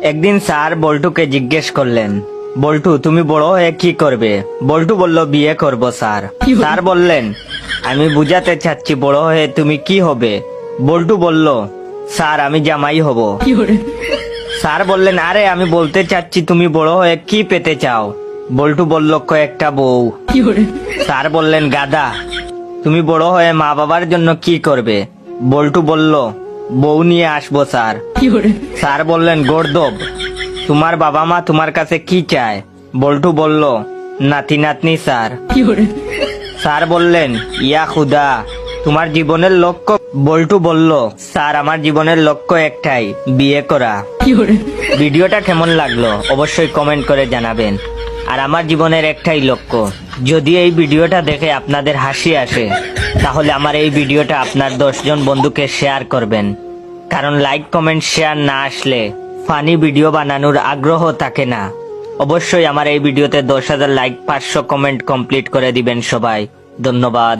একদিন স্যার বল্টুকে জিজ্ঞেস করলেন, বল্টু তুমি বড় হয়ে কি করবে? বল্টু বলল, বিয়ে করব স্যার। স্যার বললেন, আমি বুঝাতে চাচ্ছি বড় হয়ে তুমি কি হবে? বল্টু বলল, স্যার আমি জামাই হব। স্যার বললেন, আরে আমি বলতে চাচ্ছি তুমি বড় হয়ে কি পেতে চাও? বল্টু বলল, কয়েকটা বউ। স্যার বললেন, গাধা, তুমি বড় হয়ে মা বাবার জন্য কি করবে? বল্টু বলল, বউ নিয়ে আসবো স্যার। স্যার বললেন, গর্দব, তোমার বাবা মা তোমার কাছে কি চায়? বল্টু বলল, নাতি নাতনি স্যার। স্যার বললেন, ইয়া খুদা, তোমার জীবনের লক্ষ্য? বল্টু বলল, স্যার আমার জীবনের লক্ষ্য একটাই, বিয়ে করা। ভিডিওটা কেমন লাগলো অবশ্যই কমেন্ট করে জানাবেন। আর আমার জীবনের একটাই লক্ষ্য, যদি এই ভিডিওটা দেখে আপনাদের হাসি আসে তাহলে আমার এই ভিডিওটা আপনার 10 জন বন্ধুকে শেয়ার করবেন, কারণ লাইক কমেন্ট শেয়ার না আসলে ফানি ভিডিও বানানোর আগ্রহ থাকে না। অবশ্যই আমার এই ভিডিওতে 10,000 লাইক 500 কমেন্ট কমপ্লিট করে দিবেন সবাই। ধন্যবাদ।